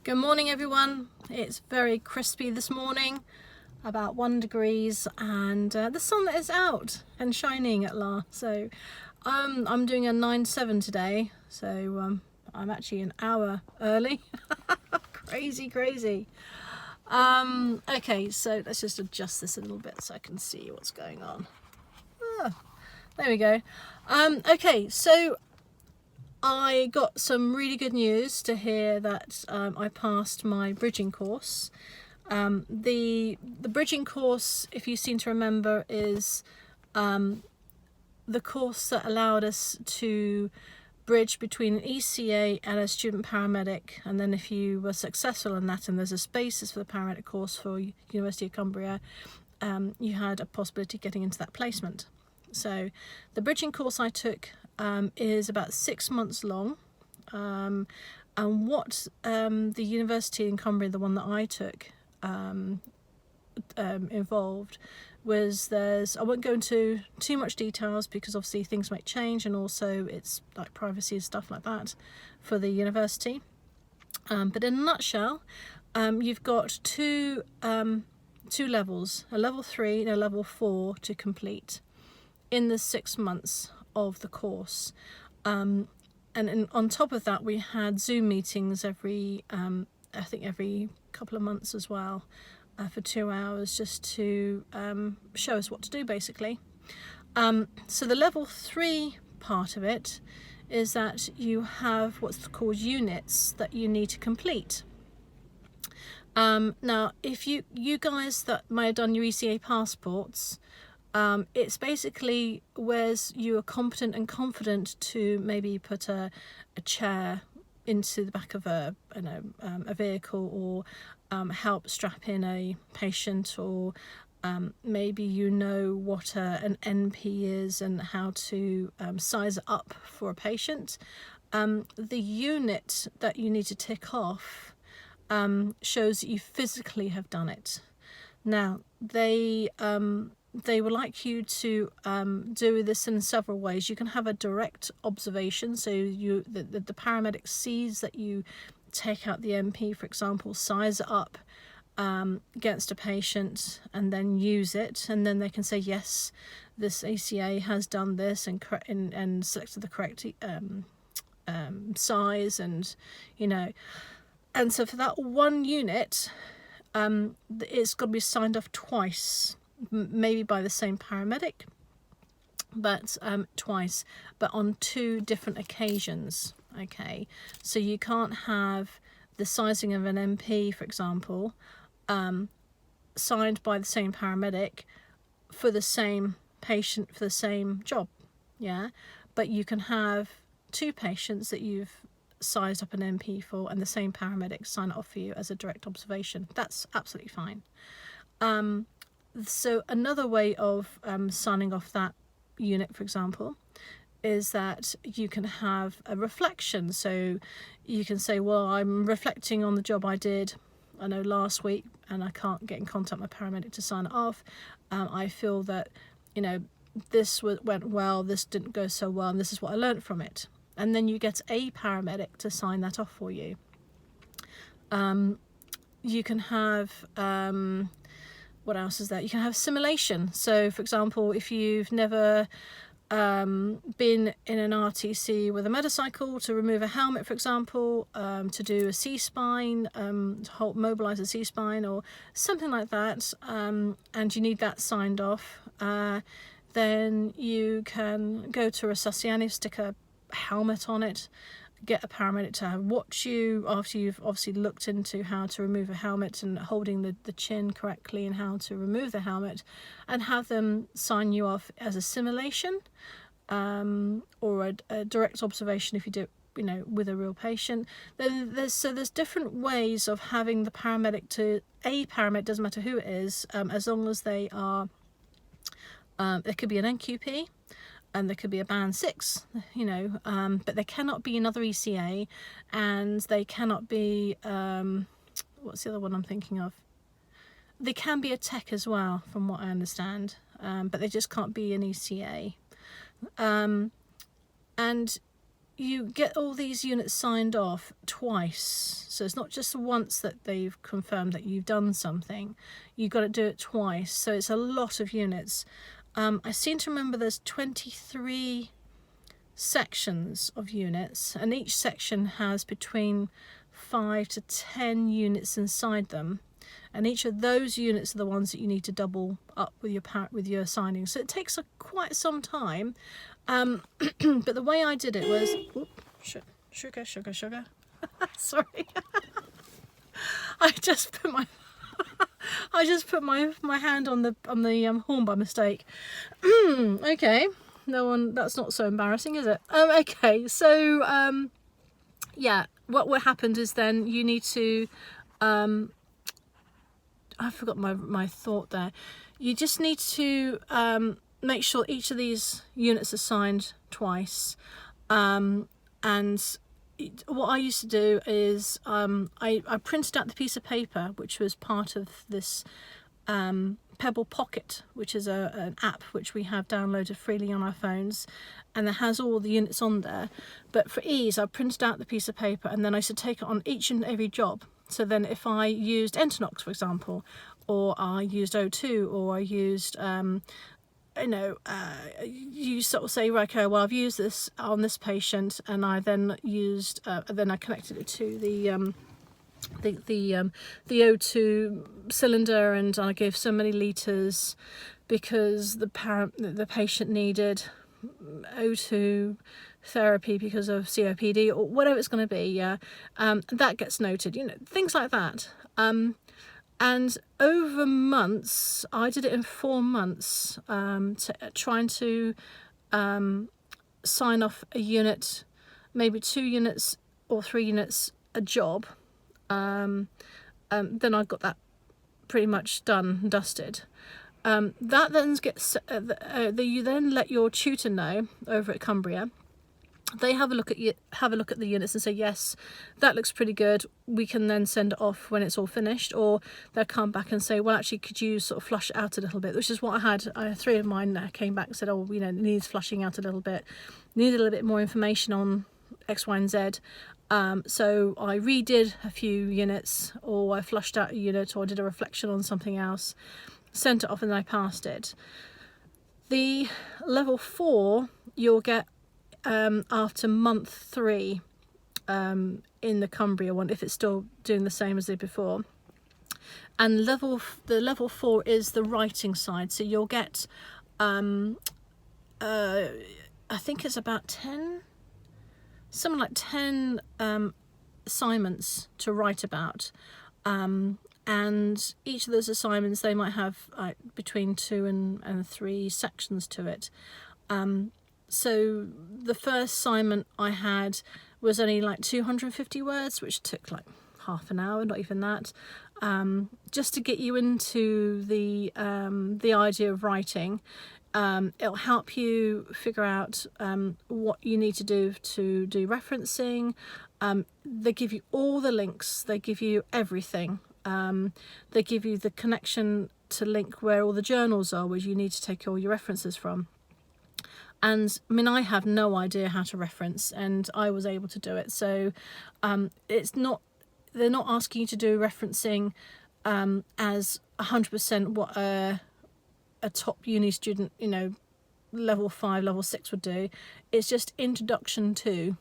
Good morning everyone. It's very crispy this morning, about 1 degree, and the sun is out and shining at last. So I'm doing a 9/7 today, so I'm actually an hour early. crazy. Okay, so let's just adjust this a little bit so I can see what's going on. There we go. Okay, so I got some really good news to hear that I passed my bridging course. The bridging course, if you seem to remember, is the course that allowed us to bridge between an ECA and a student paramedic, and then if you were successful in that and there's a basis for the paramedic course for University of Cumbria, you had a possibility of getting into that placement. So the bridging course I took is about 6 months long, and what the university in Cumbria, the one that I took, involved was I won't go into too much details because obviously things might change, and also it's like privacy and stuff like that for the university, but in a nutshell, you've got two levels, a level 3 and a level 4 to complete in the 6 months of the course, and on top of that we had Zoom meetings every I think every couple of months as well, for 2 hours, just to show us what to do basically. So the level 3 part of it is that you have what's called units that you need to complete. Now if you guys that may have done your ECA passports, it's basically where you are competent and confident to maybe put a chair into the back of a vehicle, or help strap in a patient, or maybe you know what an NP is and how to size it up for a patient. The unit that you need to tick off shows that you physically have done it. Now they would like you to do this in several ways. You can have a direct observation, so the paramedic sees that you take out the MP, for example, size it up against a patient, and then use it, and then they can say yes, this ECA has done this and selected the correct size, and and so for that one unit, it's got to be signed off twice. Maybe by the same paramedic, but twice, but on 2 different occasions. Okay, so you can't have the sizing of an MP, for example, signed by the same paramedic for the same patient for the same job, yeah, but you can have 2 patients that you've sized up an MP for, and the same paramedic sign it off for you as a direct observation. That's absolutely fine. So another way of signing off that unit, for example, is that you can have a reflection. So you can say, well, I'm reflecting on the job I did, I know, last week, and I can't get in contact with my paramedic to sign it off. I feel that, this went well, this didn't go so well, and this is what I learned from it. And then you get a paramedic to sign that off for you. You can have... what else is there? You can have simulation. So for example, if you've never been in an RTC with a motorcycle, to remove a helmet, for example, to do a C-spine, to mobilize a C-spine or something like that, and you need that signed off, then you can go to a Sassiani, stick a helmet on it, get a paramedic to watch you after you've obviously looked into how to remove a helmet and holding the chin correctly and how to remove the helmet, and have them sign you off as a simulation, or a direct observation if you do it, with a real patient. Then there's different ways of having the paramedic a paramedic, doesn't matter who it is, as long as they are, there could be an NQP, and there could be a band 6, but they cannot be another ECA, and they cannot be, what's the other one I'm thinking of? They can be a tech as well, from what I understand, but they just can't be an ECA. And you get all these units signed off twice. So it's not just once that they've confirmed that you've done something, you've got to do it twice. So it's a lot of units. I seem to remember there's 23 sections of units, and each section has between 5 to 10 units inside them, and each of those units are the ones that you need to double up with your signing. So it takes quite some time, but the way I did it was sugar sorry. I just put my hand on the horn by mistake. Okay, that's not so embarrassing, is it? Okay, so yeah, what happened is then you need to I forgot my thought there. You just need to make sure each of these units are signed twice, and what I used to do is I printed out the piece of paper which was part of this Pebble Pocket, which is an app which we have downloaded freely on our phones, and it has all the units on there. But for ease, I printed out the piece of paper, and then I used to take it on each and every job. So then if I used Entonox, for example, or I used O2, or I used you sort of say, right, okay, well, I've used this on this patient, and I then used then I connected it to the O2 cylinder, and I gave so many litres because the patient needed O2 therapy because of COPD or whatever it's going to be. Yeah, that gets noted, things like that. And over months, I did it in 4 months, trying to sign off a unit, maybe 2 units or 3 units a job. Then I got that pretty much done and dusted. That then gets you then let your tutor know over at Cumbria. They have a look at the units and say, yes, that looks pretty good, we can then send it off when it's all finished. Or they'll come back and say, well, actually, could you sort of flush it out a little bit, which is what I had. 3 of mine came back and said, oh, it needs flushing out a little bit, need a little bit more information on X, Y and Z. So I redid a few units, or I flushed out a unit, or I did a reflection on something else, sent it off, and then I passed it. The level 4 you'll get after month 3 in the Cumbria one, if it's still doing the same as it before. And the level 4 is the writing side, so you'll get I think it's about 10, something like 10 assignments to write about, and each of those assignments, they might have between 2 and 3 sections to it. So the first assignment I had was only like 250 words, which took like half an hour, not even that, just to get you into the idea of writing. It'll help you figure out what you need to do referencing. They give you all the links, they give you everything. They give you the connection to link where all the journals are, where you need to take all your references from. And I mean, I have no idea how to reference, and I was able to do it. So they're not asking you to do referencing as 100% what a top uni student, level 5, level 6 would do. It's just introduction to.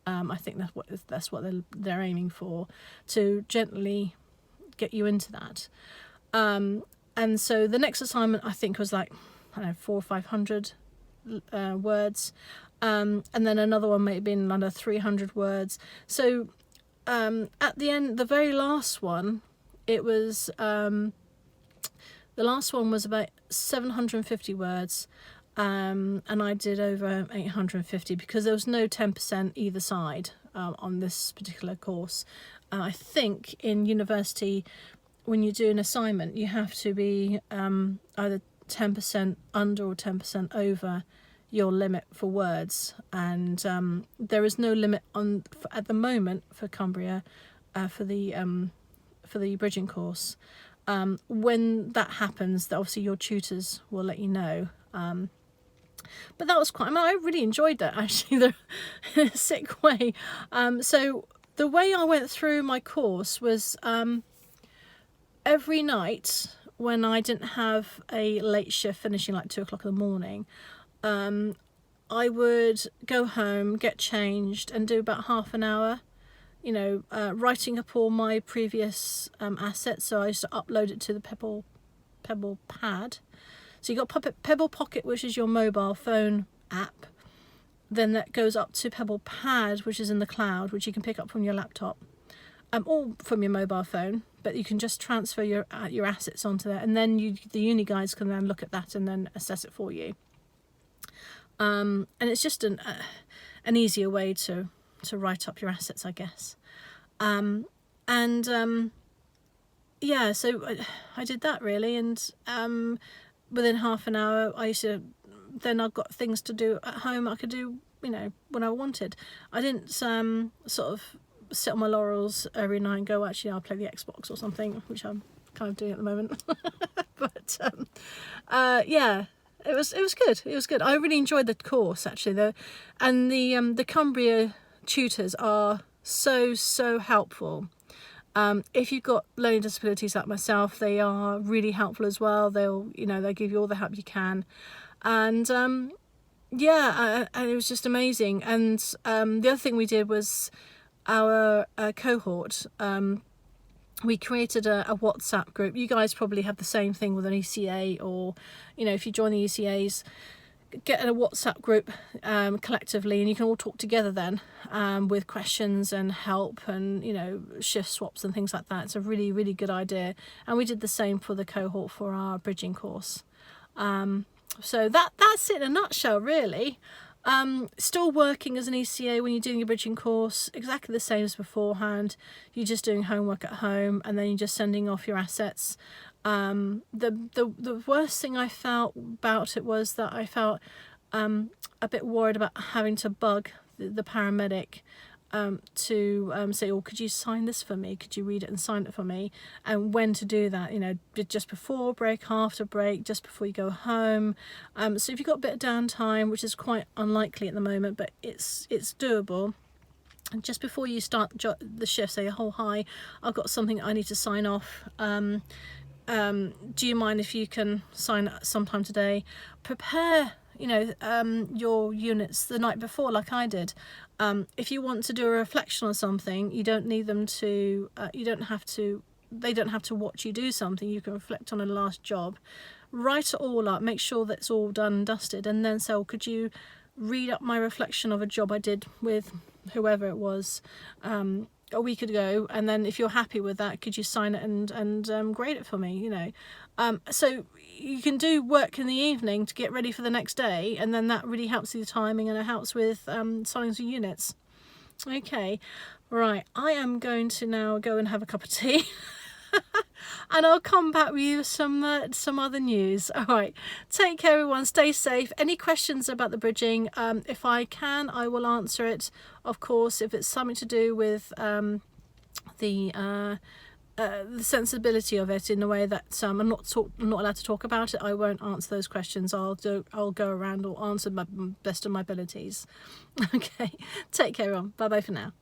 I think that's what they're aiming for, to gently get you into that. And so the next assignment I think was like 400 or 500 words, and then another one may have been under 300 words. So at the end, the very last one, it was the last one was about 750 words, and I did over 850 because there was no 10% either side on this particular course. I think in university, when you do an assignment, you have to be either 10% under or 10% over your limit for words, and there is no limit at the moment for Cumbria for the bridging course. When that happens, obviously your tutors will let you know. But that was I really enjoyed that, actually, in a sick way. So the way I went through my course was every night when I didn't have a late shift finishing like 2 o'clock in the morning, I would go home, get changed, and do about half an hour, writing up all my previous assets. So I used to upload it to the Pebble Pad. So you got Pebble Pocket, which is your mobile phone app. Then that goes up to Pebble Pad, which is in the cloud, which you can pick up from your laptop, or from your mobile phone. But you can just transfer your assets onto there, and then the uni guys can then look at that and then assess it for you. And it's just an easier way to write up your assets, I guess. Yeah, so I did that really, and within half an hour, then I've got things to do at home. I could do, when I wanted. I didn't sort of sit on my laurels every night and go, actually, I'll play the Xbox or something, which I'm kind of doing at the moment. But yeah, it was good. It was good. I really enjoyed the course actually, and the Cumbria tutors are so helpful. If you've got learning disabilities like myself, they are really helpful as well. They'll give you all the help you can, and yeah, and it was just amazing. And the other thing we did was our cohort. We created a WhatsApp group. You guys probably have the same thing with an ECA, or if you join the ECAs, get in a WhatsApp group collectively, and you can all talk together then with questions and help and shift swaps and things like that. It's a really good idea, and we did the same for the cohort for our bridging course. So that's it in a nutshell really. Still working as an ECA when you're doing your bridging course, exactly the same as beforehand. You're just doing homework at home, and then you're just sending off your assets. The worst thing I felt about it was that I felt a bit worried about having to bug the paramedic to say, oh, could you sign this for me? Could you read it and sign it for me? And when to do that, just before break, after break, just before you go home. So if you've got a bit of downtime, which is quite unlikely at the moment, but it's doable. And just before you start the shift, say, oh, hi, I've got something I need to sign off. Do you mind if you can sign sometime today? Prepare your units the night before, like I did. If you want to do a reflection on something, you don't need them to they don't have to watch you do something. You can reflect on a last job, write it all up, make sure that it's all done and dusted, and then say, oh, could you read up my reflection of a job I did with whoever it was a week ago, and then if you're happy with that, could you sign it and grade it for me? So you can do work in the evening to get ready for the next day, and then that really helps with the timing, and it helps with signing of units. Okay, right, I am going to now go and have a cup of tea and I'll come back with you some other news. All right, take care everyone, stay safe. Any questions about the bridging, if I can, I will answer it, of course. If it's something to do with the sensibility of it in a way that I'm not allowed to talk about it, I won't answer those questions. I'll go around or answer my best of my abilities. Okay, take care everyone, bye bye for now.